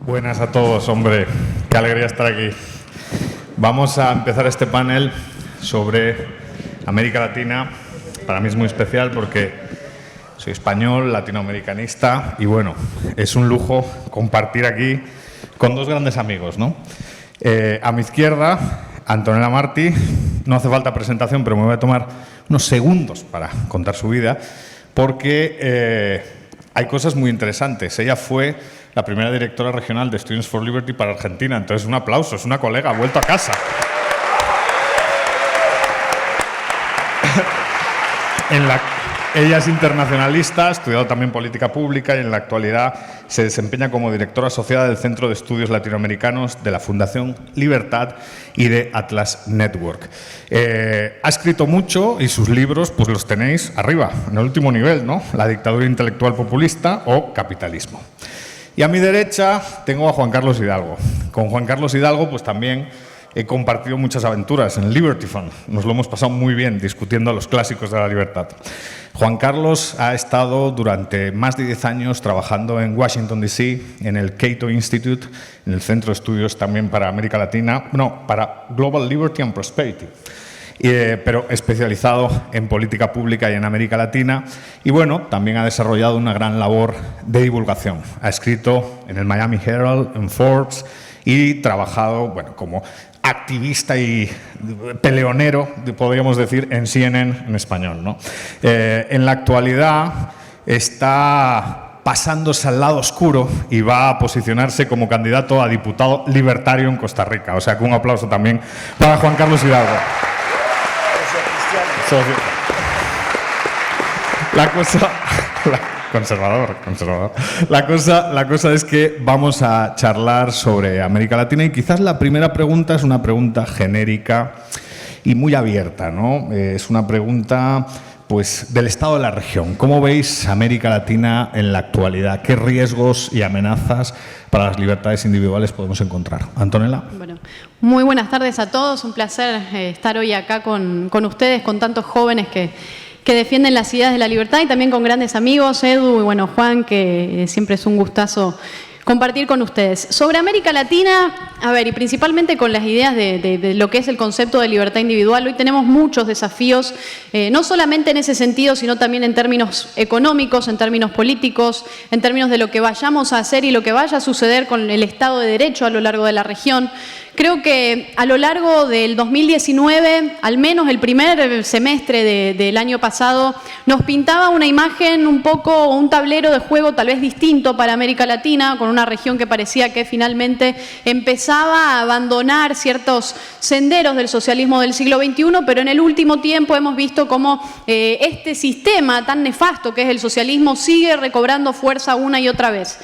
Buenas a todos, hombre. Qué alegría estar aquí. Vamos a empezar este panel sobre América Latina. Para mí es muy especial porque soy español, latinoamericanista y bueno, es un lujo compartir aquí con dos grandes amigos, ¿no? A mi izquierda, Antonella Martí. No hace falta presentación, pero me voy a tomar unos segundos para contar su vida porque hay cosas muy interesantes. Ella fue la primera directora regional de Students for Liberty para Argentina. Entonces, un aplauso, es una colega, ha vuelto a casa. Ella es internacionalista, ha estudiado también política pública y en la actualidad se desempeña como directora asociada del Centro de Estudios Latinoamericanos de la Fundación Libertad y de Atlas Network. Ha escrito mucho y sus libros pues los tenéis arriba, en el último nivel, ¿no? La dictadura intelectual populista o capitalismo. Y a mi derecha tengo a Juan Carlos Hidalgo. Con Juan Carlos Hidalgo pues también he compartido muchas aventuras en Liberty Fund. Nos lo hemos pasado muy bien discutiendo los clásicos de la libertad. Juan Carlos ha estado durante más de 10 años trabajando en Washington, D.C., en el Cato Institute, en el Centro de Estudios también para América Latina, para Global Liberty and Prosperity. Pero especializado en política pública y en América Latina. Y bueno, también ha desarrollado una gran labor de divulgación. Ha escrito en el Miami Herald, en Forbes y trabajado como activista y peleonero, podríamos decir, en CNN en español, ¿no? En la actualidad está pasándose al lado oscuro y va a posicionarse como candidato a diputado libertario en Costa Rica. O sea que un aplauso también para Juan Carlos Hidalgo. Conservador. La cosa es que vamos a charlar sobre América Latina y quizás la primera pregunta es una pregunta genérica y muy abierta, ¿no? Es una pregunta pues del estado de la región. ¿Cómo veis América Latina en la actualidad? ¿Qué riesgos y amenazas para las libertades individuales podemos encontrar? Antonella. Bueno, muy buenas tardes a todos. Un placer estar hoy acá con ustedes, con tantos jóvenes que defienden las ideas de la libertad y también con grandes amigos, Edu y bueno, Juan, que siempre es un gustazo compartir con ustedes. Sobre América Latina, a ver, y principalmente con las ideas de lo que es el concepto de libertad individual, hoy tenemos muchos desafíos, no solamente en ese sentido, sino también en términos económicos, en términos políticos, en términos de lo que vayamos a hacer y lo que vaya a suceder con el Estado de Derecho a lo largo de la región. Creo que a lo largo del 2019, al menos el primer semestre del año pasado, nos pintaba una imagen un poco, un tablero de juego tal vez distinto para América Latina, con una región que parecía que finalmente empezaba a abandonar ciertos senderos del socialismo del siglo XXI, pero en el último tiempo hemos visto cómo este sistema tan nefasto que es el socialismo sigue recobrando fuerza una y otra vez.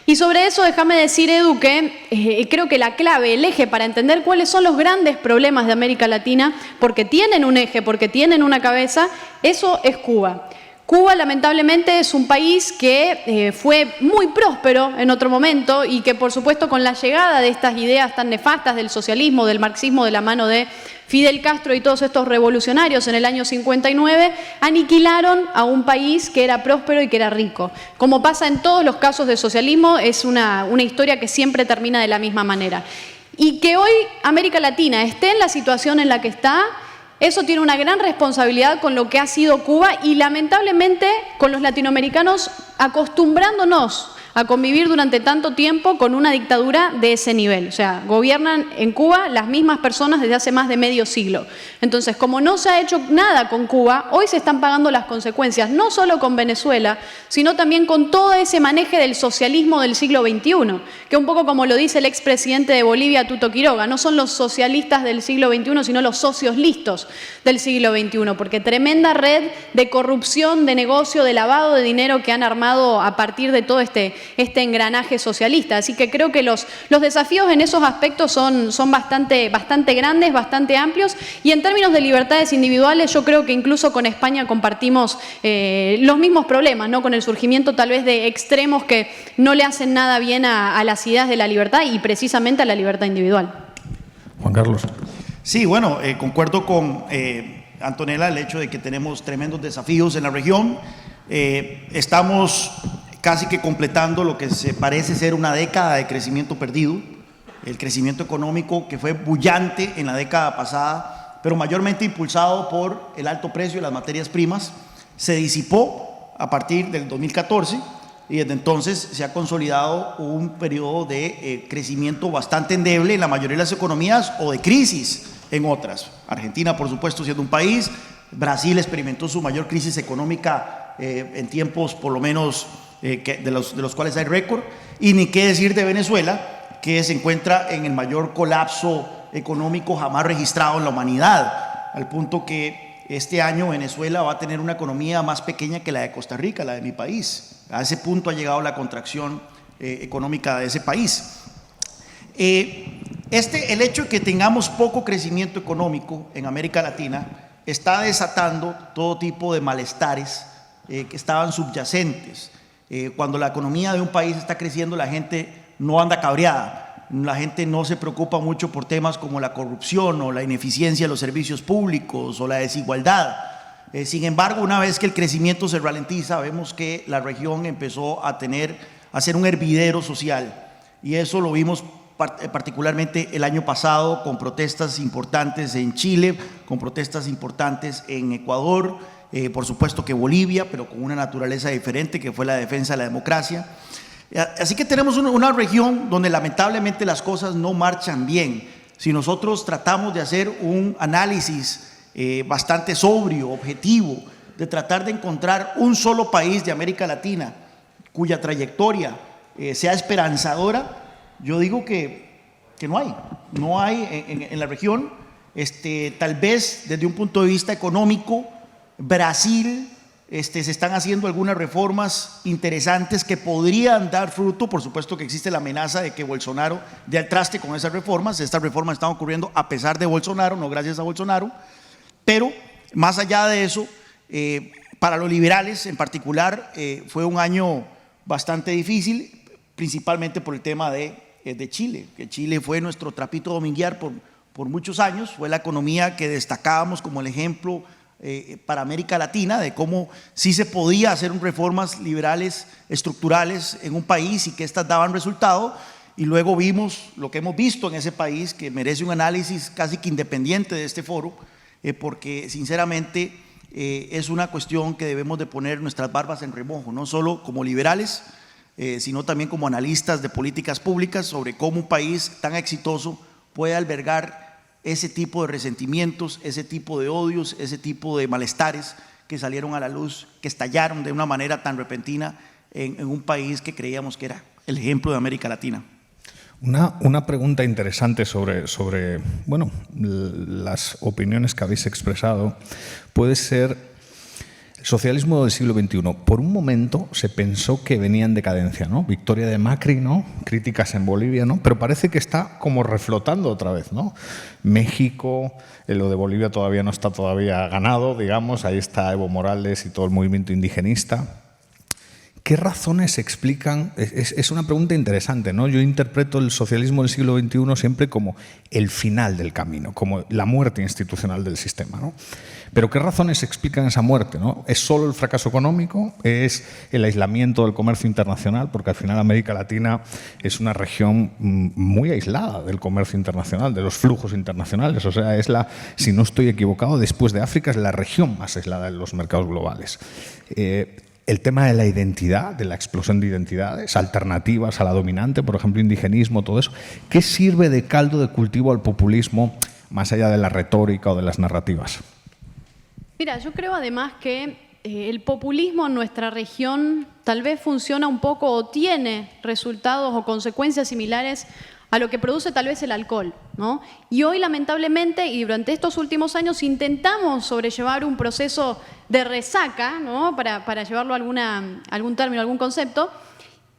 Y sobre eso déjame decir, Edu, que creo que la clave, el eje para entender cuáles son los grandes problemas de América Latina, porque tienen un eje, porque tienen una cabeza, eso es Cuba. Cuba, lamentablemente, es un país que fue muy próspero en otro momento y que, por supuesto, con la llegada de estas ideas tan nefastas del socialismo, del marxismo, de la mano de Fidel Castro y todos estos revolucionarios en el año 59, aniquilaron a un país que era próspero y que era rico. Como pasa en todos los casos de socialismo, es una historia que siempre termina de la misma manera. Y que hoy América Latina esté en la situación en la que está, eso tiene una gran responsabilidad con lo que ha sido Cuba y lamentablemente con los latinoamericanos acostumbrándonos a convivir durante tanto tiempo con una dictadura de ese nivel. O sea, gobiernan en Cuba las mismas personas desde hace más de medio siglo. Entonces, como no se ha hecho nada con Cuba, hoy se están pagando las consecuencias, no solo con Venezuela, sino también con todo ese maneje del socialismo del siglo XXI, que un poco como lo dice el expresidente de Bolivia, Tuto Quiroga, no son los socialistas del siglo XXI, sino los socios listos del siglo XXI, porque tremenda red de corrupción, de negocio, de lavado de dinero que han armado a partir de todo este engranaje socialista. Así que creo que los desafíos en esos aspectos son bastante grandes, bastante amplios, y en términos de libertades individuales yo creo que incluso con España compartimos los mismos problemas, ¿no? Con el surgimiento tal vez de extremos que no le hacen nada bien a las ideas de la libertad y precisamente a la libertad individual. Juan Carlos. Sí, bueno, concuerdo con Antonella el hecho de que tenemos tremendos desafíos en la región. Estamos casi que completando lo que se parece ser una década de crecimiento perdido, el crecimiento económico que fue bullante en la década pasada, pero mayormente impulsado por el alto precio de las materias primas, se disipó a partir del 2014 y desde entonces se ha consolidado un periodo de crecimiento bastante endeble en la mayoría de las economías o de crisis en otras. Argentina, por supuesto, siendo un país. Brasil experimentó su mayor crisis económica en tiempos, por lo menos, de los cuales hay récord. Y ni qué decir de Venezuela, que se encuentra en el mayor colapso económico jamás registrado en la humanidad, al punto que este año Venezuela va a tener una economía más pequeña que la de Costa Rica, la de mi país. A ese punto ha llegado la contracción económica de ese país. El hecho de que tengamos poco crecimiento económico en América Latina está desatando todo tipo de malestares que estaban subyacentes. Cuando la economía de un país está creciendo, la gente no anda cabreada, la gente no se preocupa mucho por temas como la corrupción o la ineficiencia de los servicios públicos o la desigualdad. Sin embargo, una vez que el crecimiento se ralentiza, vemos que la región empezó a ser un hervidero social, y eso lo vimos particularmente el año pasado con protestas importantes en Chile, con protestas importantes en Ecuador, por supuesto que Bolivia, pero con una naturaleza diferente que fue la defensa de la democracia. Así que tenemos una región donde lamentablemente las cosas no marchan bien. Si nosotros tratamos de hacer un análisis bastante sobrio, objetivo, de tratar de encontrar un solo país de América Latina cuya trayectoria sea esperanzadora, yo digo que no hay en la región. Tal vez desde un punto de vista económico, Brasil, se están haciendo algunas reformas interesantes que podrían dar fruto. Por supuesto que existe la amenaza de que Bolsonaro dé al traste con esas reformas. Estas reformas están ocurriendo a pesar de Bolsonaro, no gracias a Bolsonaro. Pero más allá de eso, para los liberales en particular, fue un año bastante difícil, principalmente por el tema de Chile, que Chile fue nuestro trapito dominguear por muchos años. Fue la economía que destacábamos como el ejemplo para América Latina de cómo sí se podía hacer reformas liberales estructurales en un país y que estas daban resultado. Y luego vimos lo que hemos visto en ese país, que merece un análisis casi que independiente de este foro, porque sinceramente es una cuestión que debemos de poner nuestras barbas en remojo, no solo como liberales, sino también como analistas de políticas públicas, sobre cómo un país tan exitoso puede albergar ese tipo de resentimientos, ese tipo de odios, ese tipo de malestares que salieron a la luz, que estallaron de una manera tan repentina en un país que creíamos que era el ejemplo de América Latina. Una pregunta interesante sobre bueno, las opiniones que habéis expresado puede ser: el socialismo del siglo XXI, por un momento se pensó que venía en decadencia, ¿no? Victoria de Macri, ¿no? Críticas en Bolivia, ¿no? Pero parece que está como reflotando otra vez, ¿no? México, lo de Bolivia todavía no está ganado, digamos. Ahí está Evo Morales y todo el movimiento indigenista. ¿Qué razones explican? Es una pregunta interesante, ¿no? Yo interpreto el socialismo del siglo XXI siempre como el final del camino, como la muerte institucional del sistema, ¿no? Pero ¿qué razones explican esa muerte, ¿no? ¿Es solo el fracaso económico? ¿Es el aislamiento del comercio internacional? Porque al final América Latina es una región muy aislada del comercio internacional, de los flujos internacionales. O sea, si no estoy equivocado, después de África es la región más aislada de los mercados globales. El tema de la identidad, de la explosión de identidades, alternativas a la dominante, por ejemplo, indigenismo, todo eso. ¿Qué sirve de caldo de cultivo al populismo más allá de la retórica o de las narrativas? Mira, yo creo además que el populismo en nuestra región tal vez funciona un poco o tiene resultados o consecuencias similares a lo que produce tal vez el alcohol, ¿no? Y hoy, lamentablemente, y durante estos últimos años, intentamos sobrellevar un proceso de resaca, ¿no? Para llevarlo a algún término, algún concepto,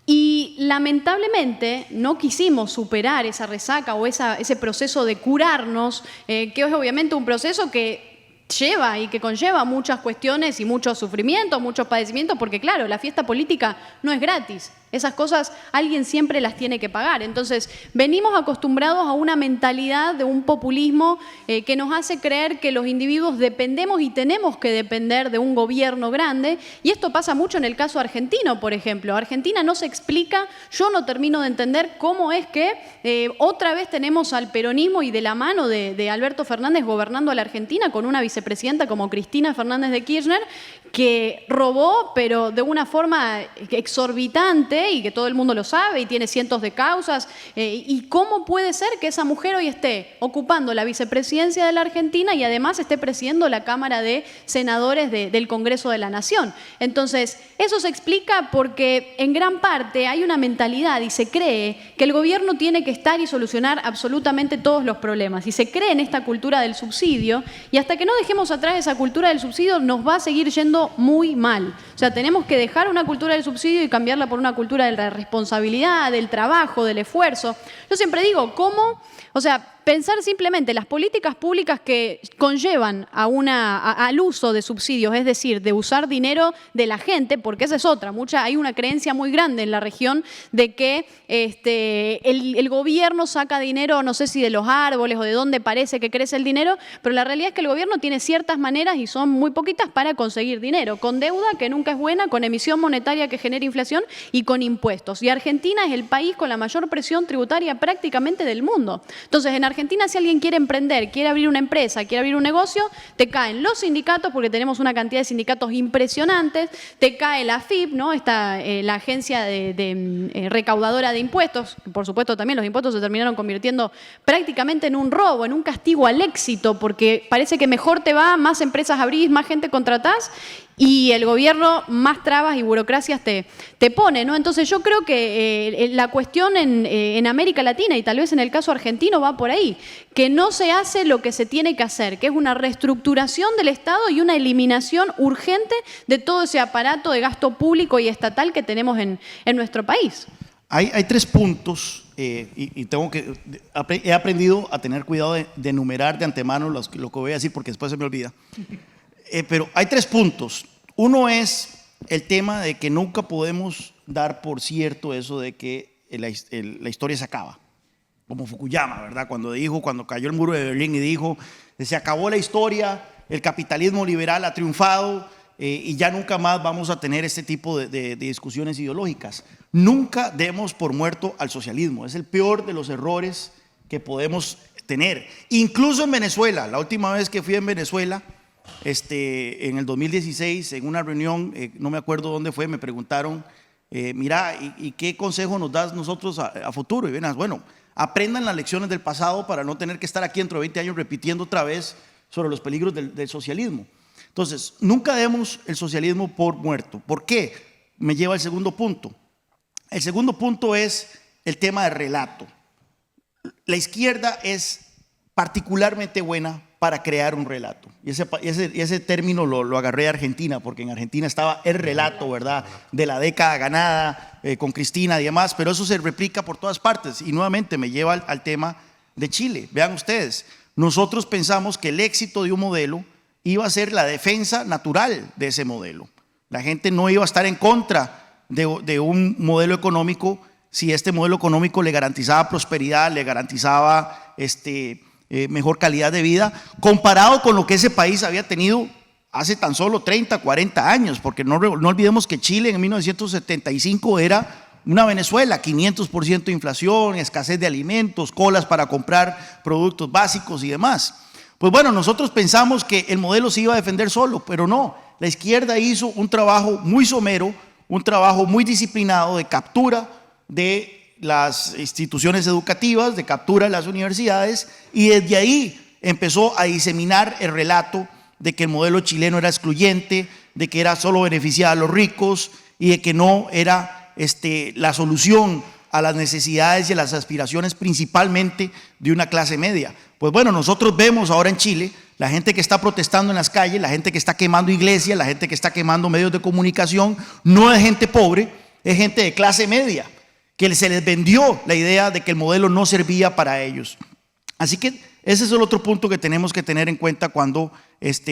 y lamentablemente no quisimos superar esa resaca o ese proceso de curarnos, que es obviamente un proceso que lleva y que conlleva muchas cuestiones y mucho sufrimiento, muchos padecimientos, porque claro, la fiesta política no es gratis. Esas cosas alguien siempre las tiene que pagar. Entonces, venimos acostumbrados a una mentalidad de un populismo que nos hace creer que los individuos dependemos y tenemos que depender de un gobierno grande. Y esto pasa mucho en el caso argentino, por ejemplo. Argentina no se explica, yo no termino de entender cómo es que otra vez tenemos al peronismo y de la mano de Alberto Fernández gobernando a la Argentina con una vicepresidenta como Cristina Fernández de Kirchner, que robó, pero de una forma exorbitante y que todo el mundo lo sabe y tiene cientos de causas. ¿Y cómo puede ser que esa mujer hoy esté ocupando la vicepresidencia de la Argentina y además esté presidiendo la Cámara de Senadores del Congreso de la Nación? Entonces, eso se explica porque en gran parte hay una mentalidad y se cree que el gobierno tiene que estar y solucionar absolutamente todos los problemas. Y se cree en esta cultura del subsidio y hasta que no dejemos atrás esa cultura del subsidio nos va a seguir yendo muy mal. O sea, tenemos que dejar una cultura del subsidio y cambiarla por una cultura de la responsabilidad, del trabajo, del esfuerzo. Yo siempre digo, ¿cómo? O sea, pensar simplemente las políticas públicas que conllevan al uso de subsidios, es decir, de usar dinero de la gente, porque esa es otra. Hay una creencia muy grande en la región de que el gobierno saca dinero, no sé si de los árboles o de dónde parece que crece el dinero, pero la realidad es que el gobierno tiene ciertas maneras, y son muy poquitas, para conseguir dinero. Con deuda, que nunca es buena, con emisión monetaria que genera inflación y con impuestos. Y Argentina es el país con la mayor presión tributaria prácticamente del mundo. Entonces, en Argentina, si alguien quiere emprender, quiere abrir una empresa, quiere abrir un negocio, te caen los sindicatos, porque tenemos una cantidad de sindicatos impresionantes, te cae la AFIP, ¿no? La agencia recaudadora de impuestos, que por supuesto también los impuestos se terminaron convirtiendo prácticamente en un robo, en un castigo al éxito, porque parece que mejor te va, más empresas abrís, más gente contratás, y el gobierno más trabas y burocracias te pone, ¿no? Entonces yo creo que la cuestión en América Latina, y tal vez en el caso argentino, va por ahí, que no se hace lo que se tiene que hacer, que es una reestructuración del Estado y una eliminación urgente de todo ese aparato de gasto público y estatal que tenemos en nuestro país. Hay 3 puntos y he aprendido a tener cuidado de enumerar de antemano lo que voy a decir, porque después se me olvida. Pero hay 3 puntos. Uno es el tema de que nunca podemos dar por cierto eso de que la historia se acaba. Como Fukuyama, ¿verdad? Cuando cayó el muro de Berlín y dijo, se acabó la historia, el capitalismo liberal ha triunfado y ya nunca más vamos a tener este tipo de discusiones ideológicas. Nunca demos por muerto al socialismo. Es el peor de los errores que podemos tener. Incluso en Venezuela, la última vez que fui en Venezuela, en el 2016, en una reunión, no me acuerdo dónde fue, me preguntaron, mira, ¿y qué consejo nos das nosotros a futuro? Y venas, bueno, aprendan las lecciones del pasado para no tener que estar aquí dentro de 20 años repitiendo otra vez sobre los peligros del socialismo. Entonces, nunca demos el socialismo por muerto. ¿Por qué? Me lleva al segundo punto. El segundo punto es el tema del relato. La izquierda es particularmente buena para crear un relato. Y ese término lo agarré de Argentina, porque en Argentina estaba el relato, ¿verdad?, de la década ganada con Cristina y demás, pero eso se replica por todas partes. Y nuevamente me lleva al tema de Chile. Vean ustedes, nosotros pensamos que el éxito de un modelo iba a ser la defensa natural de ese modelo. La gente no iba a estar en contra de un modelo económico si este modelo económico le garantizaba prosperidad, le garantizaba mejor calidad de vida, comparado con lo que ese país había tenido hace tan solo 30, 40 años, porque no olvidemos que Chile en 1975 era una Venezuela, 500% de inflación, escasez de alimentos, colas para comprar productos básicos y demás. Pues bueno, nosotros pensamos que el modelo se iba a defender solo, pero no. La izquierda hizo un trabajo muy somero, un trabajo muy disciplinado de captura de las instituciones educativas, de captura de las universidades, y desde ahí empezó a diseminar el relato de que el modelo chileno era excluyente, de que era solo beneficiar a los ricos y de que no era la solución a las necesidades y a las aspiraciones principalmente de una clase media. Pues bueno, nosotros vemos ahora en Chile la gente que está protestando en las calles, la gente que está quemando iglesias, la gente que está quemando medios de comunicación, no es gente pobre, es gente de clase media, que se les vendió la idea de que el modelo no servía para ellos. Así que ese es el otro punto que tenemos que tener en cuenta cuando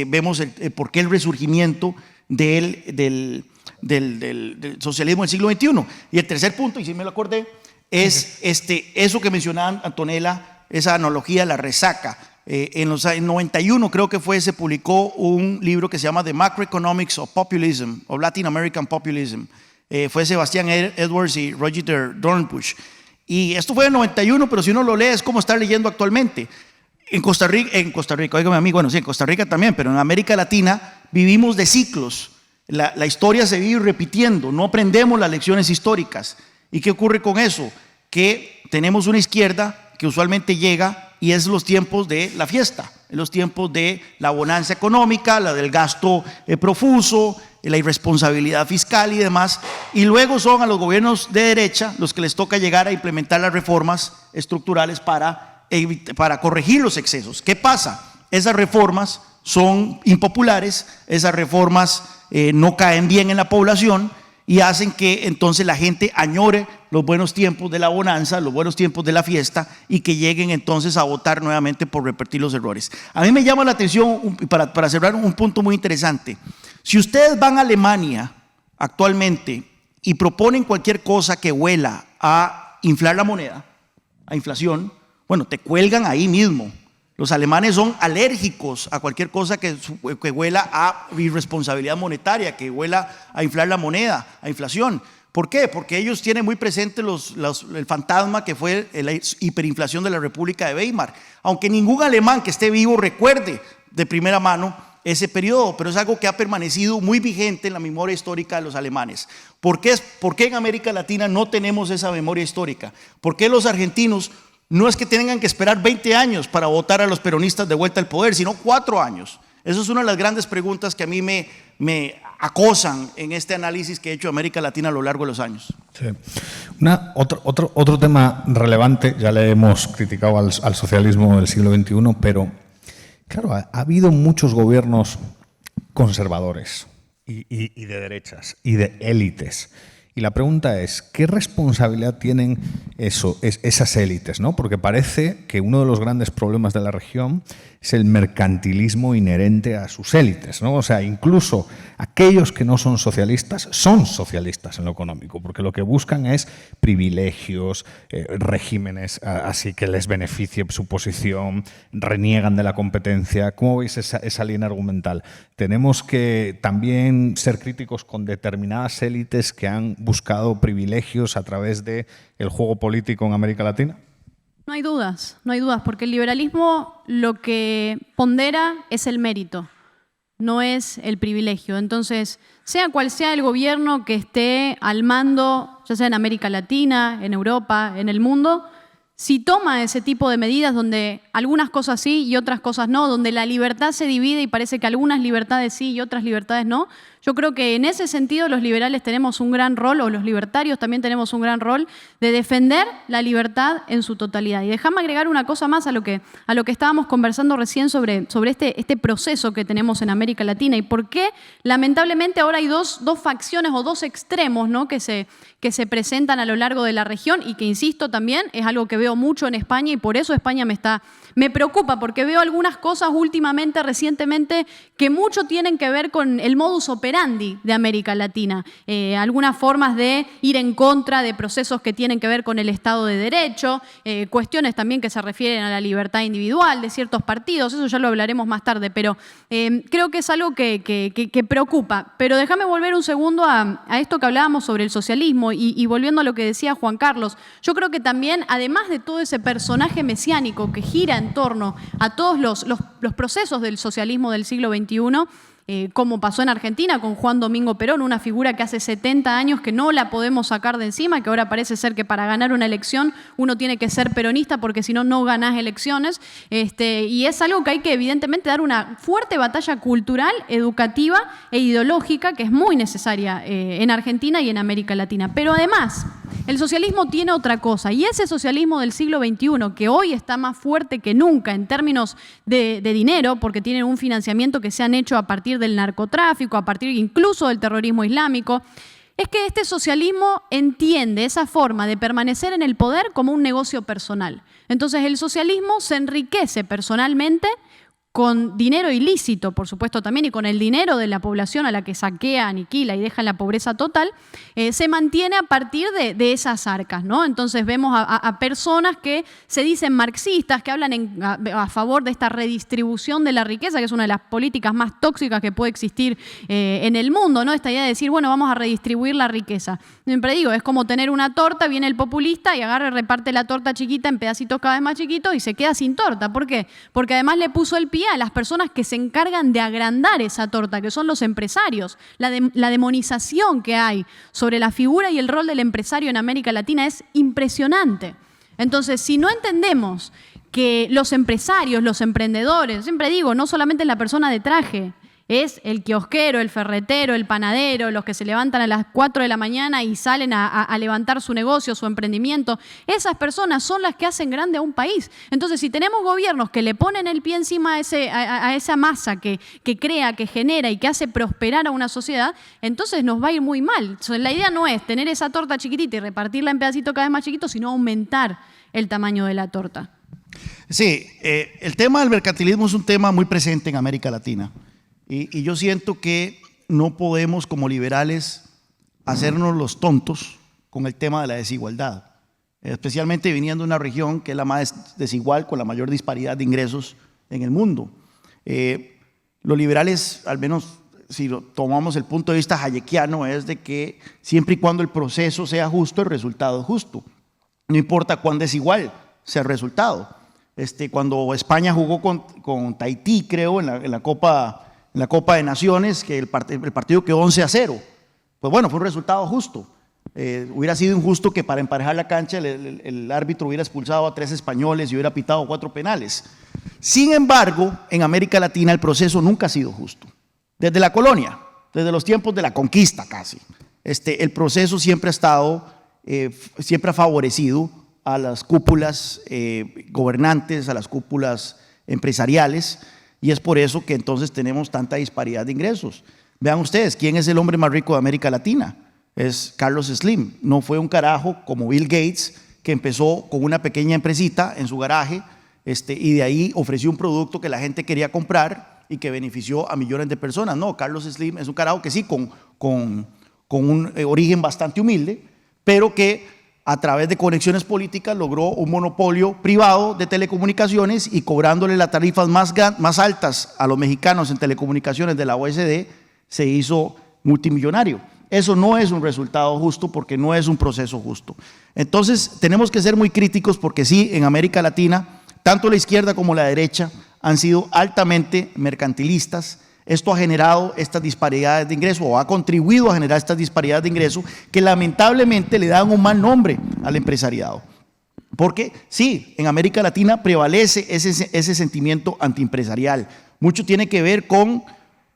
vemos por qué el resurgimiento de del socialismo del siglo XXI. Y el tercer punto, y si me lo acordé, es eso que mencionaba Antonella, esa analogía, la resaca. En los 91 creo que se publicó un libro que se llama The Macroeconomics of Populism, of Latin American Populism. Fue Sebastián Edwards y Roger Dornbusch. Y esto fue en 91, pero si uno lo lee es como estar leyendo actualmente. En Costa Rica, óigame a mí, bueno, sí, en Costa Rica también, pero en América Latina vivimos de ciclos. La historia se vive repitiendo, no aprendemos las lecciones históricas. ¿Y qué ocurre con eso? Que tenemos una izquierda que usualmente llega y es los tiempos de la fiesta, en los tiempos de la bonanza económica, la del gasto profuso, la irresponsabilidad fiscal y demás, y luego son a los gobiernos de derecha los que les toca llegar a implementar las reformas estructurales para corregir los excesos. ¿Qué pasa? Esas reformas son impopulares, esas reformas no caen bien en la población y hacen que entonces la gente añore los buenos tiempos de la bonanza, los buenos tiempos de la fiesta, y que lleguen entonces a votar nuevamente por repetir los errores. A mí me llama la atención, para cerrar, un punto muy interesante. Si ustedes van a Alemania actualmente y proponen cualquier cosa que huela a inflar la moneda, a inflación, bueno, te cuelgan ahí mismo. Los alemanes son alérgicos a cualquier cosa que huela a irresponsabilidad monetaria, que huela a inflar la moneda, a inflación. ¿Por qué? Porque ellos tienen muy presente el fantasma que fue la hiperinflación de la República de Weimar. Aunque ningún alemán que esté vivo recuerde de primera mano ese periodo, pero es algo que ha permanecido muy vigente en la memoria histórica de los alemanes. ¿Por qué en América Latina no tenemos esa memoria histórica? ¿Por qué los argentinos no es que tengan que esperar 20 años para votar a los peronistas de vuelta al poder, sino 4 años? Esa es una de las grandes preguntas que a mí me acosan en este análisis que he hecho de América Latina a lo largo de los años. Sí. Otro tema relevante, ya le hemos criticado al socialismo del siglo XXI, pero claro, ha habido muchos gobiernos conservadores y de derechas y de élites. Y la pregunta es, ¿qué responsabilidad tienen esas élites, ¿no? Porque parece que uno de los grandes problemas de la región es el mercantilismo inherente a sus élites, ¿no? O sea, incluso aquellos que no son socialistas en lo económico, porque lo que buscan es privilegios, regímenes así que les beneficie su posición, reniegan de la competencia. ¿Cómo veis esa línea argumental? ¿Tenemos que también ser críticos con determinadas élites que han buscado privilegios a través del juego político en América Latina? No hay dudas, porque el liberalismo lo que pondera es el mérito, no es el privilegio. Entonces, sea cual sea el gobierno que esté al mando, ya sea en América Latina, en Europa, en el mundo, si toma ese tipo de medidas donde algunas cosas sí y otras cosas no, donde la libertad se divide y parece que algunas libertades sí y otras libertades no, yo creo que en ese sentido los liberales tenemos un gran rol, o los libertarios también tenemos un gran rol, de defender la libertad en su totalidad. Y déjame agregar una cosa más a lo que estábamos conversando recién sobre este proceso que tenemos en América Latina y por qué lamentablemente ahora hay dos facciones o dos extremos, ¿no? que se presentan a lo largo de la región y que, insisto, también es algo que veo mucho en España y por eso España me preocupa, porque veo algunas cosas últimamente, recientemente, que mucho tienen que ver con el modus operandi de América Latina. Algunas formas de ir en contra de procesos que tienen que ver con el Estado de Derecho, cuestiones también que se refieren a la libertad individual de ciertos partidos, eso ya lo hablaremos más tarde, pero creo que es algo que preocupa. Pero déjame volver un segundo a esto que hablábamos sobre el socialismo y volviendo a lo que decía Juan Carlos, yo creo que también, además de todo ese personaje mesiánico que gira en torno a todos los procesos del socialismo del siglo XXI, como pasó en Argentina con Juan Domingo Perón, una figura que hace 70 años que no la podemos sacar de encima, que ahora parece ser que para ganar una elección uno tiene que ser peronista porque si no, no ganás elecciones. Y es algo que hay que evidentemente dar una fuerte batalla cultural, educativa e ideológica que es muy necesaria en Argentina y en América Latina. Pero además, el socialismo tiene otra cosa, y ese socialismo del siglo XXI, que hoy está más fuerte que nunca en términos de dinero, porque tienen un financiamiento que se han hecho a partir del narcotráfico, a partir incluso del terrorismo islámico, es que este socialismo entiende esa forma de permanecer en el poder como un negocio personal. Entonces el socialismo se enriquece personalmente con dinero ilícito, por supuesto también, y con el dinero de la población a la que saquea, aniquila y deja en la pobreza total, se mantiene a partir de esas arcas, ¿no? Entonces vemos a personas que se dicen marxistas, que hablan a favor de esta redistribución de la riqueza, que es una de las políticas más tóxicas que puede existir en el mundo, ¿no? Esta idea de decir, bueno, vamos a redistribuir la riqueza. Siempre digo, es como tener una torta, viene el populista y agarra y reparte la torta chiquita en pedacitos cada vez más chiquitos y se queda sin torta. ¿Por qué? Porque además le puso el pie a las personas que se encargan de agrandar esa torta, que son los empresarios. La demonización que hay sobre la figura y el rol del empresario en América Latina es impresionante. Entonces, si no entendemos que los empresarios, los emprendedores, siempre digo, no solamente la persona de traje, es el kiosquero, el ferretero, el panadero, los que se levantan a las 4 de la mañana y salen a levantar su negocio, su emprendimiento. Esas personas son las que hacen grande a un país. Entonces, si tenemos gobiernos que le ponen el pie encima a esa masa que crea, que genera y que hace prosperar a una sociedad, entonces nos va a ir muy mal. Entonces, la idea no es tener esa torta chiquitita y repartirla en pedacitos cada vez más chiquitos, sino aumentar el tamaño de la torta. Sí, el tema del mercantilismo es un tema muy presente en América Latina. Y yo siento que no podemos como liberales hacernos los tontos con el tema de la desigualdad, especialmente viniendo de una región que es la más desigual, con la mayor disparidad de ingresos en el mundo. Los liberales, al menos si lo tomamos el punto de vista hayekiano, es de que siempre y cuando el proceso sea justo, el resultado es justo. No importa cuán desigual sea el resultado. Cuando España jugó con Tahití, creo, en la Copa de Naciones, que el partido quedó 11-0. Pues bueno, fue un resultado justo. Hubiera sido injusto que para emparejar la cancha el árbitro hubiera expulsado a 3 españoles y hubiera pitado 4 penales. Sin embargo, en América Latina el proceso nunca ha sido justo. Desde la colonia, desde los tiempos de la conquista casi, el proceso siempre ha favorecido a las cúpulas gobernantes, a las cúpulas empresariales, y es por eso que entonces tenemos tanta disparidad de ingresos. Vean ustedes, ¿quién es el hombre más rico de América Latina? Es Carlos Slim. No fue un carajo como Bill Gates, que empezó con una pequeña empresita en su garaje y de ahí ofreció un producto que la gente quería comprar y que benefició a millones de personas. No, Carlos Slim es un carajo que sí, con un origen bastante humilde, pero que a través de conexiones políticas logró un monopolio privado de telecomunicaciones y cobrándole las tarifas más altas a los mexicanos en telecomunicaciones de la OECD, se hizo multimillonario. Eso no es un resultado justo porque no es un proceso justo. Entonces tenemos que ser muy críticos porque sí, en América Latina, tanto la izquierda como la derecha han sido altamente mercantilistas. Esto ha generado estas disparidades de ingreso o ha contribuido a generar estas disparidades de ingreso que lamentablemente le dan un mal nombre al empresariado. Porque sí, en América Latina prevalece ese sentimiento antiempresarial. Mucho tiene que ver con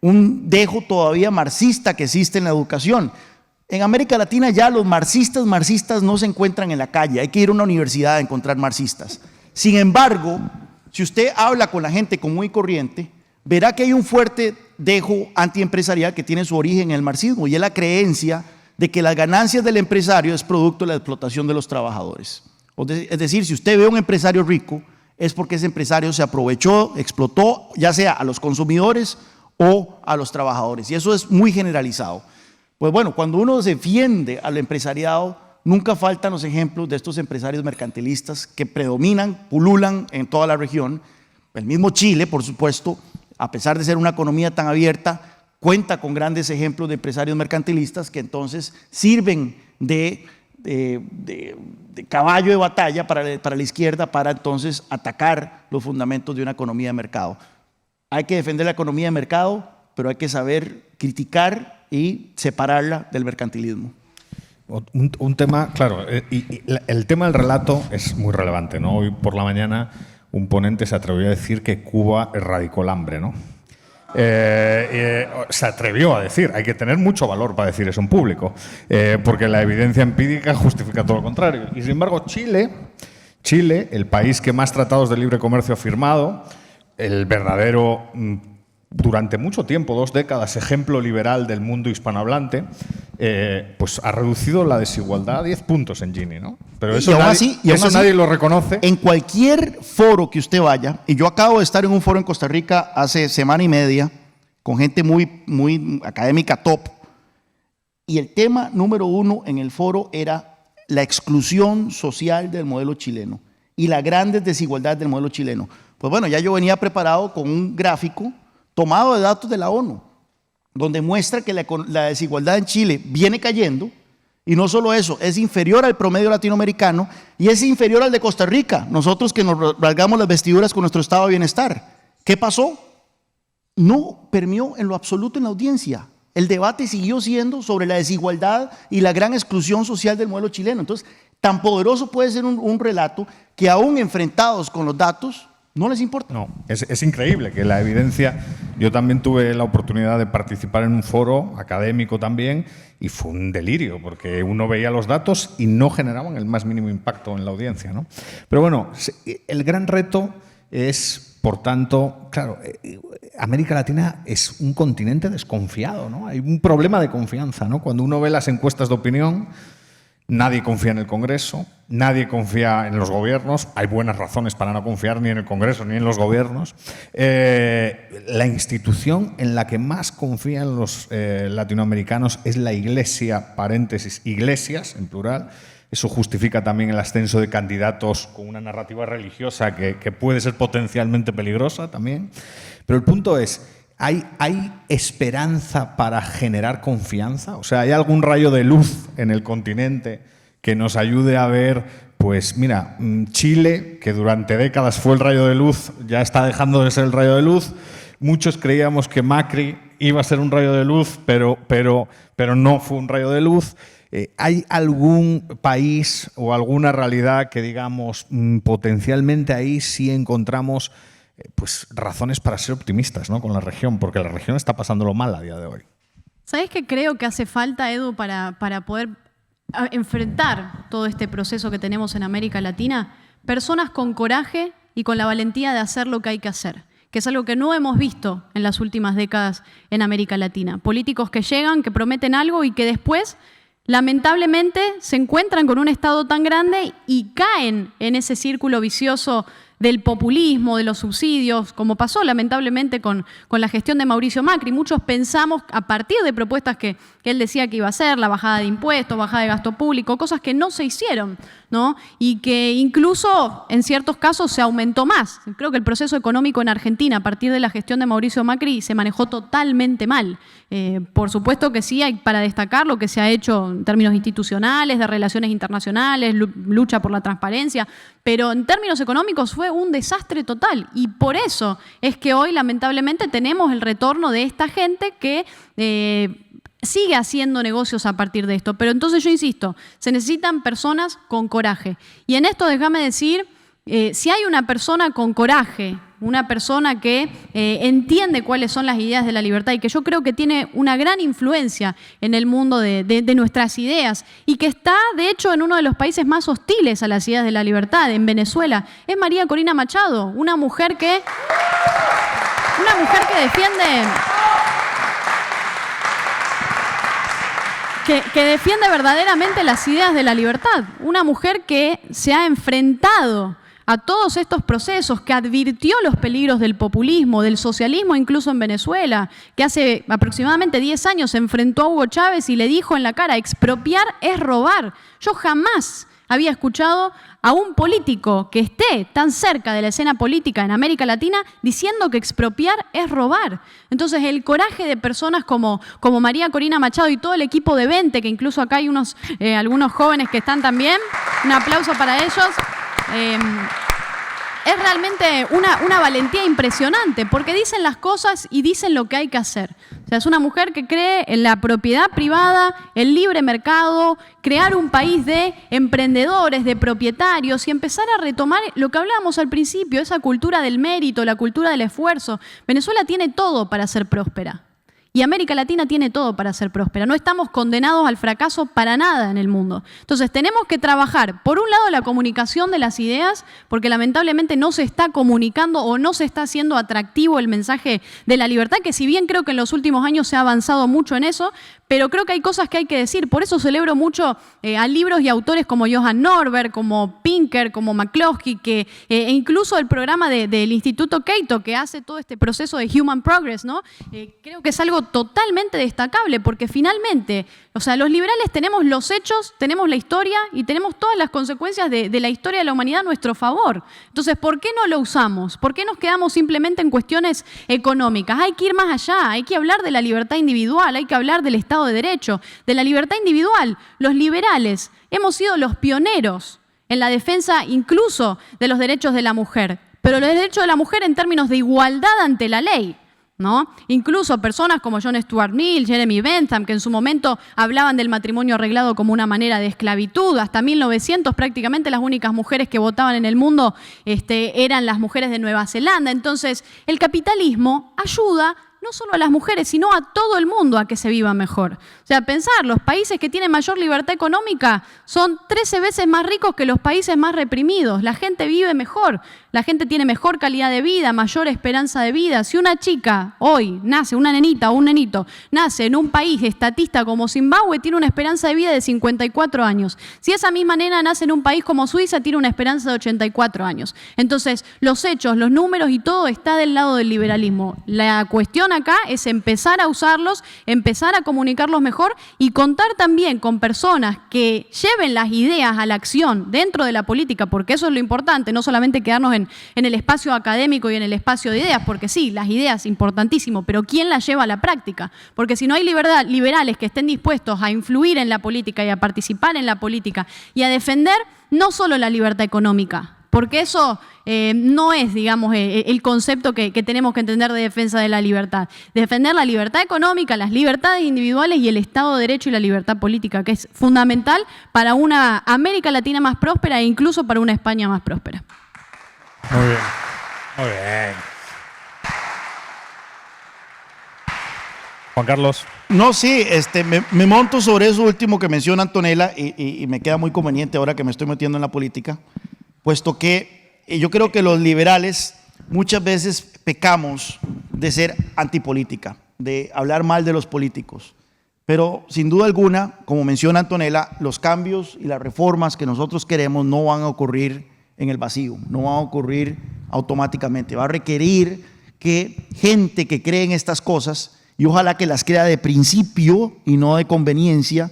un dejo todavía marxista que existe en la educación. En América Latina ya los marxistas no se encuentran en la calle, hay que ir a una universidad a encontrar marxistas. Sin embargo, si usted habla con la gente común y corriente, verá que hay un fuerte dejo antiempresarial que tiene su origen en el marxismo y es la creencia de que las ganancias del empresario es producto de la explotación de los trabajadores. Es decir, si usted ve a un empresario rico, es porque ese empresario se aprovechó, explotó, ya sea a los consumidores o a los trabajadores. Y eso es muy generalizado. Pues bueno, cuando uno defiende al empresariado, nunca faltan los ejemplos de estos empresarios mercantilistas que predominan, pululan en toda la región. El mismo Chile, por supuesto, a pesar de ser una economía tan abierta, cuenta con grandes ejemplos de empresarios mercantilistas que entonces sirven de caballo de batalla para la izquierda para entonces atacar los fundamentos de una economía de mercado. Hay que defender la economía de mercado, pero hay que saber criticar y separarla del mercantilismo. Un tema, claro, y el tema del relato es muy relevante, ¿no? Hoy por la mañana un ponente se atrevió a decir que Cuba erradicó el hambre, ¿no? Se atrevió a decir, hay que tener mucho valor para decir eso en público, porque la evidencia empírica justifica todo lo contrario. Y sin embargo, Chile, el país que más tratados de libre comercio ha firmado, el verdadero, durante mucho tiempo, 2 décadas, ejemplo liberal del mundo hispanohablante, pues ha reducido la desigualdad a 10 puntos en Gini, ¿no? Pero eso, aún así, nadie lo reconoce. En cualquier foro que usted vaya, y yo acabo de estar en un foro en Costa Rica hace semana y media, con gente muy académica top, y el tema número 1 en el foro era la exclusión social del modelo chileno y la grandes desigualdad del modelo chileno. Pues bueno, ya yo venía preparado con un gráfico tomado de datos de la ONU, donde muestra que la desigualdad en Chile viene cayendo, y no solo eso, es inferior al promedio latinoamericano y es inferior al de Costa Rica, nosotros que nos rasgamos las vestiduras con nuestro estado de bienestar. ¿Qué pasó? No permeó en lo absoluto en la audiencia. El debate siguió siendo sobre la desigualdad y la gran exclusión social del modelo chileno. Entonces, tan poderoso puede ser un relato que aún enfrentados con los datos, no les importa. No, es increíble que la evidencia... Yo también tuve la oportunidad de participar en un foro académico también y fue un delirio porque uno veía los datos y no generaban el más mínimo impacto en la audiencia, ¿no? Pero bueno, el gran reto es, por tanto, claro, América Latina es un continente desconfiado, ¿no? Hay un problema de confianza, ¿no? Cuando uno ve las encuestas de opinión, nadie confía en el Congreso, nadie confía en los gobiernos. Hay buenas razones para no confiar ni en el Congreso ni en los gobiernos. La institución en la que más confían los latinoamericanos es la Iglesia, paréntesis, iglesias, en plural. Eso justifica también el ascenso de candidatos con una narrativa religiosa que puede ser potencialmente peligrosa también. Pero el punto es, ¿hay esperanza para generar confianza? O sea, ¿hay algún rayo de luz en el continente que nos ayude a ver, pues mira, Chile, que durante décadas fue el rayo de luz, ya está dejando de ser el rayo de luz? Muchos creíamos que Macri iba a ser un rayo de luz, pero no fue un rayo de luz. ¿Hay algún país o alguna realidad que, digamos, potencialmente ahí sí encontramos pues razones para ser optimistas, ¿no?, con la región? Porque la región está pasándolo mal a día de hoy. ¿Sabés qué creo que hace falta, Edu, para poder enfrentar todo este proceso que tenemos en América Latina? Personas con coraje y con la valentía de hacer lo que hay que hacer, que es algo que no hemos visto en las últimas décadas en América Latina. Políticos que llegan, que prometen algo y que después, lamentablemente, se encuentran con un Estado tan grande y caen en ese círculo vicioso del populismo, de los subsidios, como pasó lamentablemente con la gestión de Mauricio Macri. Muchos pensamos, a partir de propuestas que él decía que iba a hacer, la bajada de impuestos, bajada de gasto público, cosas que no se hicieron, ¿no? Y que incluso en ciertos casos se aumentó más. Creo que el proceso económico en Argentina a partir de la gestión de Mauricio Macri se manejó totalmente mal. Por supuesto que sí hay para destacar lo que se ha hecho en términos institucionales, de relaciones internacionales, lucha por la transparencia, pero en términos económicos fue un desastre total, y por eso es que hoy lamentablemente tenemos el retorno de esta gente que sigue haciendo negocios a partir de esto. Pero entonces yo insisto, se necesitan personas con coraje, y en esto déjame decir, si hay una persona con coraje, una persona que entiende cuáles son las ideas de la libertad y que yo creo que tiene una gran influencia en el mundo de nuestras ideas y que está, de hecho, en uno de los países más hostiles a las ideas de la libertad, en Venezuela, es María Corina Machado, una mujer que defiende verdaderamente las ideas de la libertad, una mujer que se ha enfrentado a todos estos procesos, que advirtió los peligros del populismo, del socialismo incluso en Venezuela, que hace aproximadamente 10 años se enfrentó a Hugo Chávez y le dijo en la cara, expropiar es robar. Yo jamás había escuchado a un político que esté tan cerca de la escena política en América Latina diciendo que expropiar es robar. Entonces, el coraje de personas como María Corina Machado y todo el equipo de Vente, que incluso acá hay algunos jóvenes que están también, un aplauso para ellos. Es realmente una valentía impresionante, porque dicen las cosas y dicen lo que hay que hacer. O sea, es una mujer que cree en la propiedad privada, el libre mercado, crear un país de emprendedores, de propietarios y empezar a retomar lo que hablábamos al principio, esa cultura del mérito, la cultura del esfuerzo. Venezuela tiene todo para ser próspera. Y América Latina tiene todo para ser próspera. No estamos condenados al fracaso para nada en el mundo. Entonces tenemos que trabajar, por un lado, la comunicación de las ideas, porque lamentablemente no se está comunicando o no se está haciendo atractivo el mensaje de la libertad, que si bien creo que en los últimos años se ha avanzado mucho en eso, pero creo que hay cosas que hay que decir. Por eso celebro mucho a libros y autores como Johan Norberg, como Pinker, como McCloskey, e incluso el programa del Instituto Cato, que hace todo este proceso de Human Progress, ¿no? Creo que es algo totalmente destacable, porque finalmente, o sea, los liberales tenemos los hechos, tenemos la historia y tenemos todas las consecuencias de la historia de la humanidad a nuestro favor. Entonces, ¿por qué no lo usamos? ¿Por qué nos quedamos simplemente en cuestiones económicas? Hay que ir más allá, hay que hablar de la libertad individual, hay que hablar del Estado de Derecho, de la libertad individual. Los liberales hemos sido los pioneros en la defensa incluso de los derechos de la mujer, pero los derechos de la mujer en términos de igualdad ante la ley, ¿no? Incluso personas como John Stuart Mill, Jeremy Bentham, que en su momento hablaban del matrimonio arreglado como una manera de esclavitud. Hasta 1900 prácticamente las únicas mujeres que votaban en el mundo eran las mujeres de Nueva Zelanda. Entonces, el capitalismo ayuda no solo a las mujeres, sino a todo el mundo a que se viva mejor. O sea, pensar, los países que tienen mayor libertad económica son 13 veces más ricos que los países más reprimidos. La gente vive mejor, la gente tiene mejor calidad de vida, mayor esperanza de vida. Si una chica hoy nace, una nenita o un nenito, nace en un país estatista como Zimbabue, tiene una esperanza de vida de 54 años. Si esa misma nena nace en un país como Suiza, tiene una esperanza de 84 años. Entonces, los hechos, los números y todo está del lado del liberalismo. La cuestión acá es empezar a usarlos, empezar a comunicarlos mejor y contar también con personas que lleven las ideas a la acción dentro de la política, porque eso es lo importante, no solamente quedarnos en el espacio académico y en el espacio de ideas, porque sí, las ideas, importantísimo, pero ¿quién las lleva a la práctica? Porque si no hay liberales que estén dispuestos a influir en la política y a participar en la política y a defender no solo la libertad económica, porque eso no es, digamos, el concepto que tenemos que entender de defensa de la libertad. Defender la libertad económica, las libertades individuales y el Estado de Derecho y la libertad política, que es fundamental para una América Latina más próspera e incluso para una España más próspera. Muy bien, muy bien. Juan Carlos. No, sí, me monto sobre eso último que menciona Antonella y me queda muy conveniente ahora que me estoy metiendo en la política, puesto que yo creo que los liberales muchas veces pecamos de ser antipolítica, de hablar mal de los políticos. Pero sin duda alguna, como menciona Antonella, los cambios y las reformas que nosotros queremos no van a ocurrir en el vacío, no van a ocurrir automáticamente. Va a requerir que gente que cree en estas cosas, y ojalá que las crea de principio y no de conveniencia,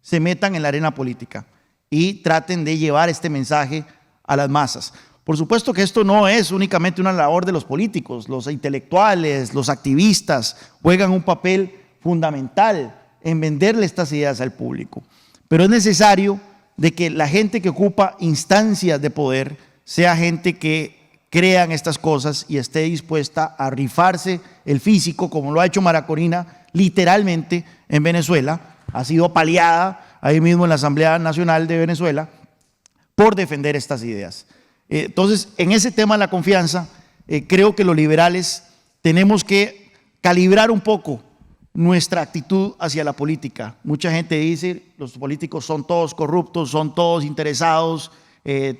se metan en la arena política y traten de llevar este mensaje a las masas. Por supuesto que esto no es únicamente una labor de los políticos, los intelectuales, los activistas juegan un papel fundamental en venderle estas ideas al público. Pero es necesario de que la gente que ocupa instancias de poder sea gente que crea en estas cosas y esté dispuesta a rifarse el físico, como lo ha hecho Mara Corina literalmente en Venezuela, ha sido apaleada ahí mismo en la Asamblea Nacional de Venezuela por defender estas ideas. Entonces, en ese tema de la confianza, creo que los liberales tenemos que calibrar un poco nuestra actitud hacia la política. Mucha gente dice, los políticos son todos corruptos, son todos interesados,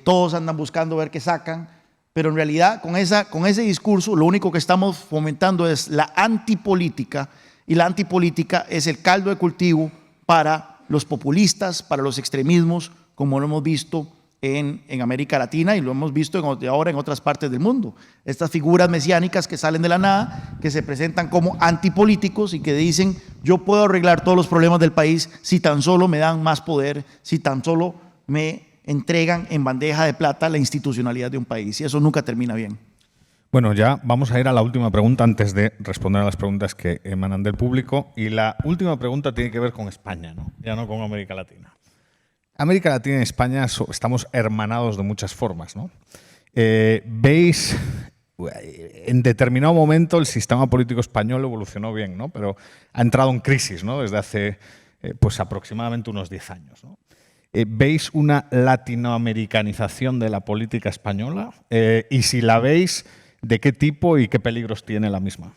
todos andan buscando ver qué sacan, pero en realidad con ese discurso lo único que estamos fomentando es la antipolítica, y la antipolítica es el caldo de cultivo para los populistas, para los extremismos, como lo hemos visto en América Latina y lo hemos visto ahora en otras partes del mundo. Estas figuras mesiánicas que salen de la nada, que se presentan como antipolíticos y que dicen, yo puedo arreglar todos los problemas del país si tan solo me dan más poder, si tan solo me entregan en bandeja de plata la institucionalidad de un país, y eso nunca termina bien. Bueno, ya vamos a ir a la última pregunta antes de responder a las preguntas que emanan del público, y la última pregunta tiene que ver con España, ¿no? Ya no con América Latina. América Latina y España estamos hermanados de muchas formas, ¿no? Veis, en determinado momento el sistema político español evolucionó bien, ¿no? Pero ha entrado en crisis, ¿no? Desde hace pues aproximadamente unos 10 años, ¿no? ¿Veis una latinoamericanización de la política española? Y si la veis, ¿de qué tipo y qué peligros tiene la misma?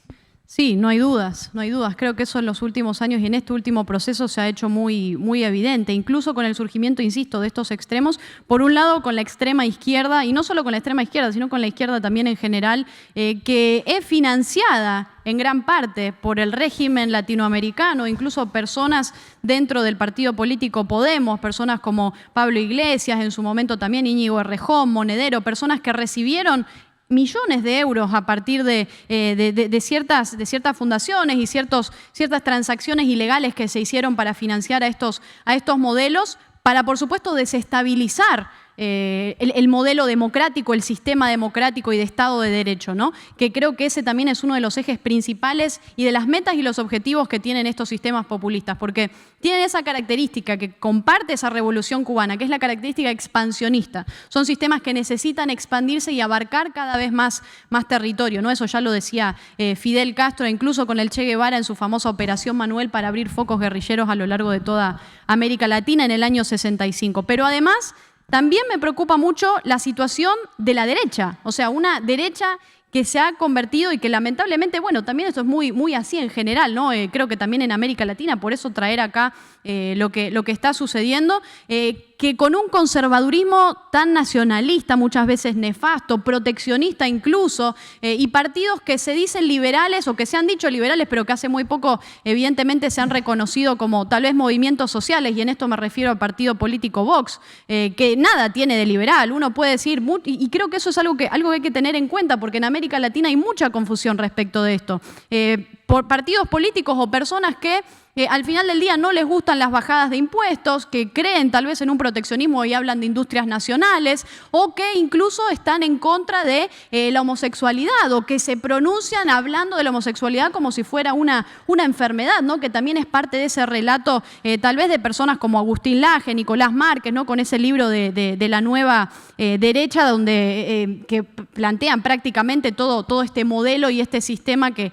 Sí, no hay dudas, no hay dudas. Creo que eso en los últimos años y en este último proceso se ha hecho muy, muy evidente, incluso con el surgimiento, insisto, de estos extremos. Por un lado, con la extrema izquierda, y no solo con la extrema izquierda, sino con la izquierda también en general, que es financiada en gran parte por el régimen latinoamericano, incluso personas dentro del partido político Podemos, personas como Pablo Iglesias, en su momento también Íñigo Errejón, Monedero, personas que recibieron millones de euros a partir de ciertas fundaciones y ciertas transacciones ilegales que se hicieron para financiar a estos modelos, para, por supuesto, desestabilizar el modelo democrático, el sistema democrático y de Estado de Derecho, ¿no? Que creo que ese también es uno de los ejes principales y de las metas y los objetivos que tienen estos sistemas populistas, porque tienen esa característica que comparte esa revolución cubana, que es la característica expansionista. Son sistemas que necesitan expandirse y abarcar cada vez más territorio, ¿no? Eso ya lo decía Fidel Castro, incluso con el Che Guevara en su famosa Operación Manuel para abrir focos guerrilleros a lo largo de toda América Latina en el año 65. Pero además, también me preocupa mucho la situación de la derecha, o sea, una derecha que se ha convertido y que lamentablemente, bueno, también esto es muy así en general, ¿no? Creo que también en América Latina, por eso traer acá lo que está sucediendo, que con un conservadurismo tan nacionalista, muchas veces nefasto, proteccionista incluso, y partidos que se dicen liberales o que se han dicho liberales, pero que hace muy poco evidentemente se han reconocido como tal vez movimientos sociales, y en esto me refiero al partido político Vox, que nada tiene de liberal. Uno puede decir, y creo que eso es algo que hay que tener en cuenta, porque en América Latina hay mucha confusión respecto de esto. Por partidos políticos o personas que al final del día no les gustan las bajadas de impuestos, que creen tal vez en un proteccionismo y hablan de industrias nacionales, o que incluso están en contra de la homosexualidad, o que se pronuncian hablando de la homosexualidad como si fuera una enfermedad, ¿no? Que también es parte de ese relato tal vez de personas como Agustín Laje, Nicolás Márquez, ¿no? Con ese libro de la nueva derecha, donde que plantean prácticamente todo este modelo y este sistema que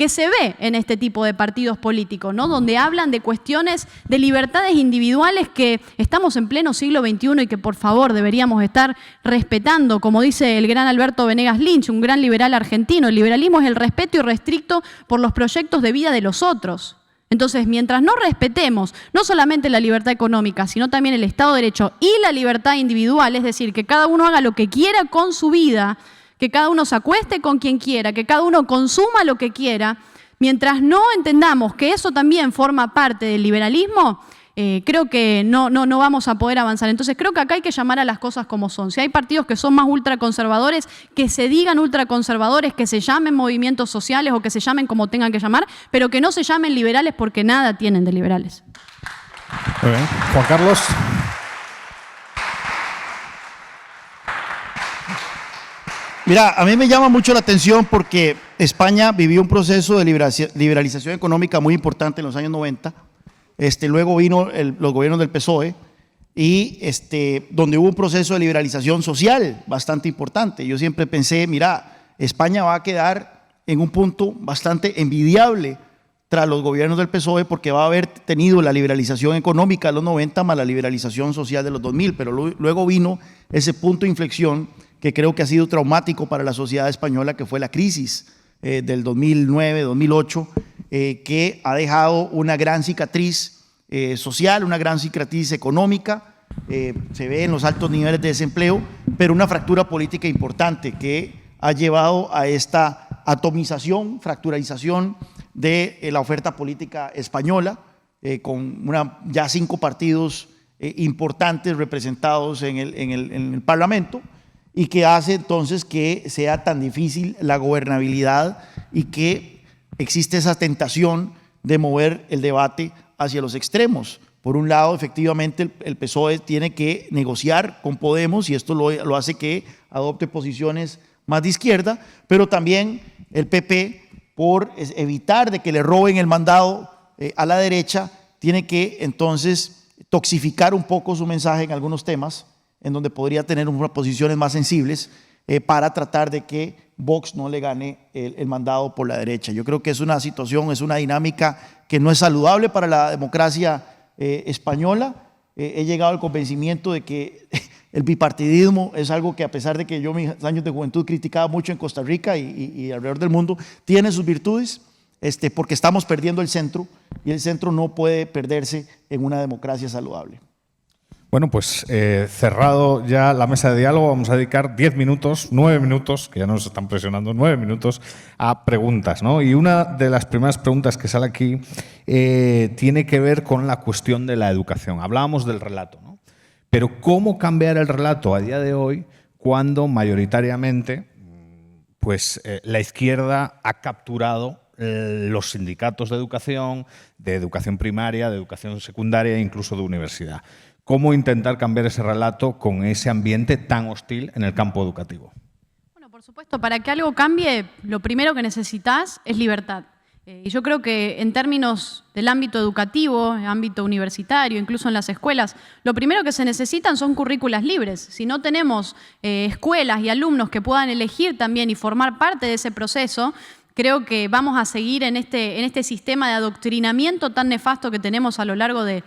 se ve en este tipo de partidos políticos, ¿no? Donde hablan de cuestiones de libertades individuales que estamos en pleno siglo XXI y que por favor deberíamos estar respetando, como dice el gran Alberto Venegas Lynch, un gran liberal argentino. El liberalismo es el respeto irrestricto por los proyectos de vida de los otros. Entonces, mientras no respetemos no solamente la libertad económica, sino también el Estado de Derecho y la libertad individual, es decir, que cada uno haga lo que quiera con su vida, que cada uno se acueste con quien quiera, que cada uno consuma lo que quiera, mientras no entendamos que eso también forma parte del liberalismo, creo que no vamos a poder avanzar. Entonces creo que acá hay que llamar a las cosas como son. Si hay partidos que son más ultraconservadores, que se digan ultraconservadores, que se llamen movimientos sociales o que se llamen como tengan que llamar, pero que no se llamen liberales, porque nada tienen de liberales. Muy bien. Juan Carlos. Mira, a mí me llama mucho la atención porque España vivió un proceso de liberalización económica muy importante en los años 90. Luego vino los gobiernos del PSOE y donde hubo un proceso de liberalización social bastante importante. Yo siempre pensé, mira, España va a quedar en un punto bastante envidiable tras los gobiernos del PSOE, porque va a haber tenido la liberalización económica de los 90 más la liberalización social de los 2000, pero luego vino ese punto de inflexión que creo que ha sido traumático para la sociedad española, que fue la crisis del 2009-2008, que ha dejado una gran cicatriz social, una gran cicatriz económica, se ve en los altos niveles de desempleo, pero una fractura política importante que ha llevado a esta atomización, fracturalización de la oferta política española, con ya 5 partidos importantes representados en el Parlamento, y que hace entonces que sea tan difícil la gobernabilidad y que existe esa tentación de mover el debate hacia los extremos. Por un lado, efectivamente, el PSOE tiene que negociar con Podemos y esto lo hace que adopte posiciones más de izquierda, pero también el PP, por evitar de que le roben el mandado a la derecha, tiene que entonces toxificar un poco su mensaje en algunos temas, en donde podría tener unas posiciones más sensibles para tratar de que Vox no le gane el mandado por la derecha. Yo creo que es una situación, es una dinámica que no es saludable para la democracia española. He llegado al convencimiento de que el bipartidismo es algo que, a pesar de que yo mis años de juventud criticaba mucho en Costa Rica y alrededor del mundo, tiene sus virtudes, porque estamos perdiendo el centro y el centro no puede perderse en una democracia saludable. Bueno, pues cerrado ya la mesa de diálogo, vamos a dedicar 10 minutos, 9 minutos, que ya nos están presionando, 9 minutos a preguntas, ¿no? Y una de las primeras preguntas que sale aquí tiene que ver con la cuestión de la educación. Hablábamos del relato, ¿no? Pero ¿cómo cambiar el relato a día de hoy cuando mayoritariamente pues, la izquierda ha capturado los sindicatos de educación primaria, de educación secundaria e incluso de universidad? ¿Cómo intentar cambiar ese relato con ese ambiente tan hostil en el campo educativo? Bueno, por supuesto, para que algo cambie, lo primero que necesitas es libertad. Y yo creo que en términos del ámbito educativo, ámbito universitario, incluso en las escuelas, lo primero que se necesitan son currículas libres. Si no tenemos escuelas y alumnos que puedan elegir también y formar parte de ese proceso, creo que vamos a seguir en este sistema de adoctrinamiento tan nefasto que tenemos a lo largo de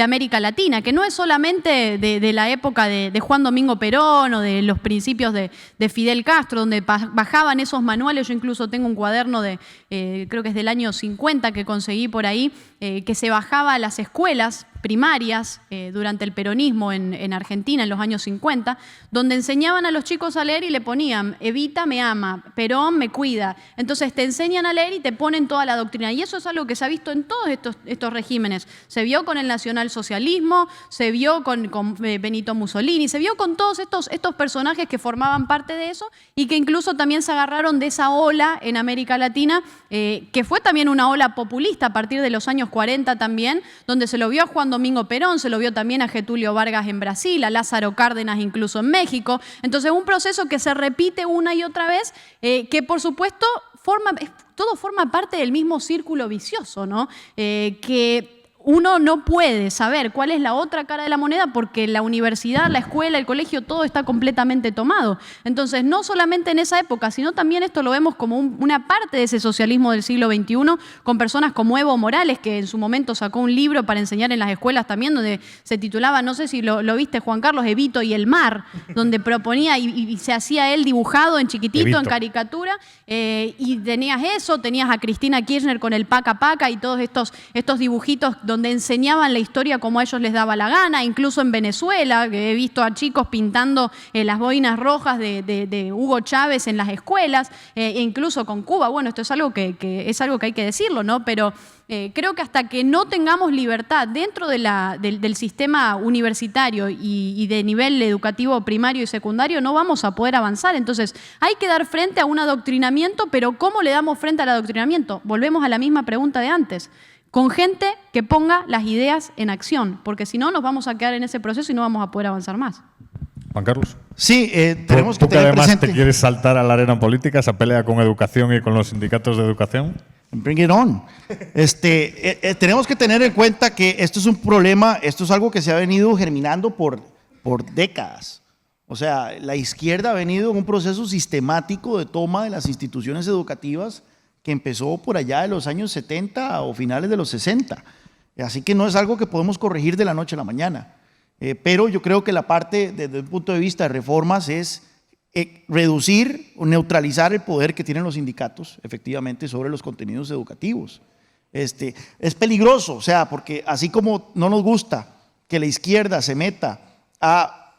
América Latina, que no es solamente de la época de Juan Domingo Perón o de los principios de Fidel Castro, donde bajaban esos manuales. Yo incluso tengo un cuaderno creo que es del año 50 que conseguí por ahí, que se bajaba a las escuelas primarias durante el peronismo en Argentina en los años 50, donde enseñaban a los chicos a leer y le ponían Evita me ama, Perón me cuida. Entonces te enseñan a leer y te ponen toda la doctrina. Y eso es algo que se ha visto en todos estos regímenes. Se vio con el nacionalsocialismo, se vio con Benito Mussolini, se vio con todos estos personajes que formaban parte de eso y que incluso también se agarraron de esa ola en América Latina, que fue también una ola populista a partir de los años 40 también, donde se lo vio a Juan Domingo Perón, se lo vio también a Getúlio Vargas en Brasil, a Lázaro Cárdenas incluso en México. Entonces, un proceso que se repite una y otra vez, que por supuesto todo forma parte del mismo círculo vicioso, ¿no? Que uno no puede saber cuál es la otra cara de la moneda porque la universidad, la escuela, el colegio, todo está completamente tomado. Entonces, no solamente en esa época, sino también esto lo vemos como una parte de ese socialismo del siglo XXI, con personas como Evo Morales, que en su momento sacó un libro para enseñar en las escuelas también, donde se titulaba, no sé si lo viste, Juan Carlos, Evito y el mar, donde proponía y se hacía él dibujado en chiquitito, Evito, en caricatura, y tenías eso, tenías a Cristina Kirchner con el Paca Paca y todos estos dibujitos donde enseñaban la historia como a ellos les daba la gana, incluso en Venezuela, que he visto a chicos pintando las boinas rojas de Hugo Chávez en las escuelas, e incluso con Cuba. Bueno, esto es algo que hay que decirlo, ¿no? Pero creo que hasta que no tengamos libertad dentro del sistema universitario y de nivel educativo primario y secundario, no vamos a poder avanzar. Entonces, hay que dar frente a un adoctrinamiento, pero ¿cómo le damos frente al adoctrinamiento? Volvemos a la misma pregunta de antes. Con gente que ponga las ideas en acción, porque si no nos vamos a quedar en ese proceso y no vamos a poder avanzar más. Juan Carlos. Sí, tenemos que tener además presente. ¿Te quieres saltar a la arena política, esa pelea con educación y con los sindicatos de educación? Bring it on. Tenemos que tener en cuenta que esto es un problema, esto es algo que se ha venido germinando por décadas. O sea, la izquierda ha venido en un proceso sistemático de toma de las instituciones educativas que empezó por allá de los años 70 o finales de los 60. Así que no es algo que podemos corregir de la noche a la mañana. Pero yo creo que la parte, desde el punto de vista de reformas, es reducir o neutralizar el poder que tienen los sindicatos, efectivamente, sobre los contenidos educativos. Es peligroso, o sea, porque así como no nos gusta que la izquierda se meta a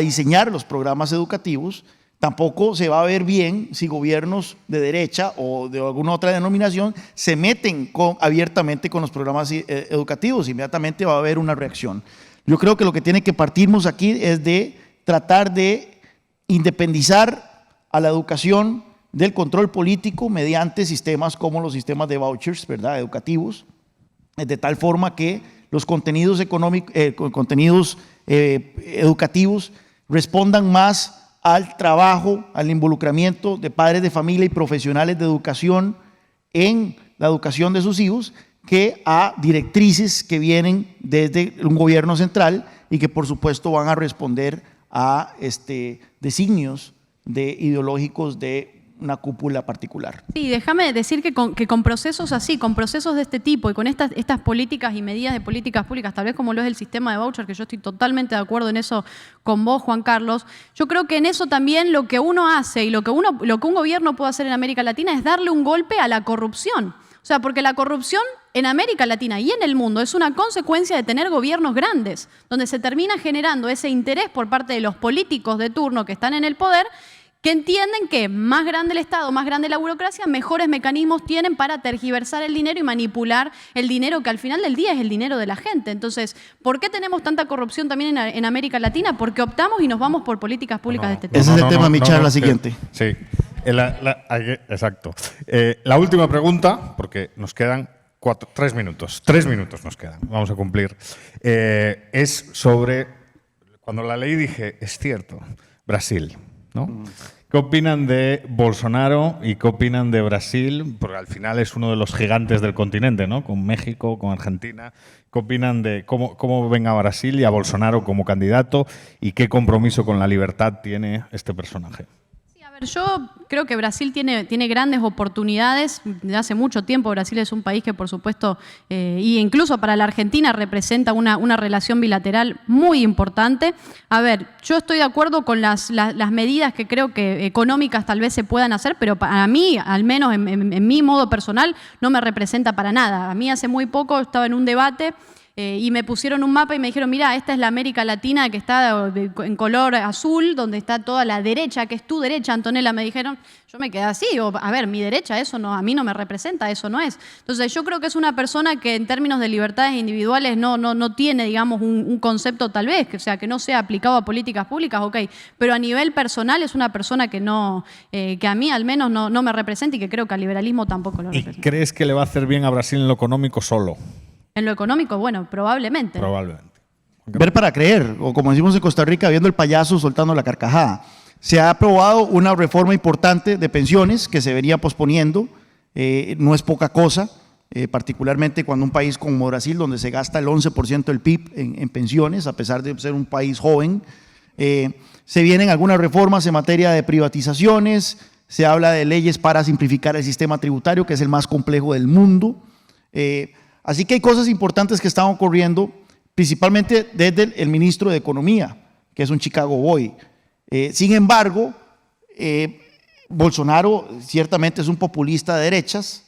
diseñar los programas educativos, tampoco se va a ver bien si gobiernos de derecha o de alguna otra denominación se meten abiertamente con los programas educativos. Inmediatamente va a haber una reacción. Yo creo que lo que tiene que partirnos aquí es de tratar de independizar a la educación del control político mediante sistemas como los sistemas de vouchers, ¿verdad?, educativos, de tal forma que los contenidos educativos respondan más al trabajo, al involucramiento de padres de familia y profesionales de educación en la educación de sus hijos, que a directrices que vienen desde un gobierno central y que por supuesto van a responder a designios ideológicos de una cúpula particular. Sí, déjame decir que con procesos así, con procesos de este tipo y con estas políticas y medidas de políticas públicas, tal vez como lo es el sistema de voucher, que yo estoy totalmente de acuerdo en eso con vos, Juan Carlos, yo creo que en eso también lo que uno hace y lo que un gobierno puede hacer en América Latina es darle un golpe a la corrupción. O sea, porque la corrupción en América Latina y en el mundo es una consecuencia de tener gobiernos grandes, donde se termina generando ese interés por parte de los políticos de turno que están en el poder, que entienden que más grande el Estado, más grande la burocracia, mejores mecanismos tienen para tergiversar el dinero y manipular el dinero que al final del día es el dinero de la gente. Entonces, ¿por qué tenemos tanta corrupción también en América Latina? Porque optamos y nos vamos por políticas públicas de este tipo. Ese es el tema, mi charla siguiente. Sí, exacto. La última pregunta, porque nos quedan 3 minutos. 3 minutos nos quedan, vamos a cumplir. Es sobre, cuando la leí dije, es cierto, Brasil, ¿no? ¿Qué opinan de Bolsonaro y qué opinan de Brasil? Porque al final es uno de los gigantes del continente, ¿no? Con México, con Argentina. ¿Qué opinan de cómo ven a Brasil y a Bolsonaro como candidato y qué compromiso con la libertad tiene este personaje? Yo creo que Brasil tiene grandes oportunidades. Desde hace mucho tiempo Brasil es un país que, por supuesto, y incluso para la Argentina representa una relación bilateral muy importante. A ver, yo estoy de acuerdo con las medidas que creo que económicas tal vez se puedan hacer, pero para mí, al menos en mi modo personal, no me representa para nada. A mí hace muy poco estaba en un debate y me pusieron un mapa y me dijeron, mira, esta es la América Latina que está en color azul, donde está toda la derecha, que es tu derecha, Antonella, me dijeron. Yo me quedé así, a ver, mi derecha, eso no, a mí no me representa, eso no es. Entonces yo creo que es una persona que en términos de libertades individuales no tiene, digamos, un concepto tal vez, que, o sea, que no sea aplicado a políticas públicas, ok, pero a nivel personal es una persona que que a mí al menos no me representa y que creo que al liberalismo tampoco lo representa. ¿Y crees que le va a hacer bien a Brasil en lo económico solo? En lo económico, bueno, probablemente. Probablemente. Ver para creer, o como decimos en Costa Rica, viendo el payaso soltando la carcajada. Se ha aprobado una reforma importante de pensiones que se venía posponiendo, no es poca cosa, particularmente cuando un país como Brasil, donde se gasta el 11% del PIB en pensiones, a pesar de ser un país joven, se vienen algunas reformas en materia de privatizaciones, se habla de leyes para simplificar el sistema tributario, que es el más complejo del mundo. Así que hay cosas importantes que están ocurriendo, principalmente desde el ministro de Economía, que es un Chicago Boy. Sin embargo, Bolsonaro ciertamente es un populista de derechas,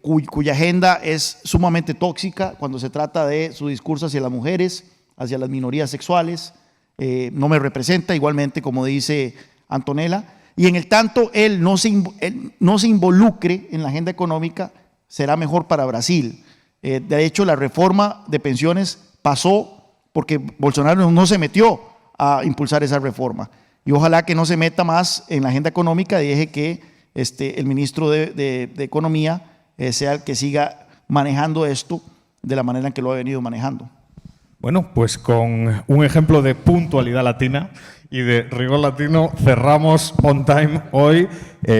cuya agenda es sumamente tóxica cuando se trata de su discurso hacia las mujeres, hacia las minorías sexuales. No me representa, igualmente como dice Antonella. Y en el tanto él no se involucre en la agenda económica, será mejor para Brasil. De hecho, la reforma de pensiones pasó porque Bolsonaro no se metió a impulsar esa reforma. Y ojalá que no se meta más en la agenda económica y deje que el ministro de Economía sea el que siga manejando esto de la manera en que lo ha venido manejando. Bueno, pues con un ejemplo de puntualidad latina y de rigor latino cerramos On Time hoy.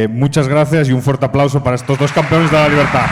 Muchas gracias y un fuerte aplauso para estos dos campeones de la libertad.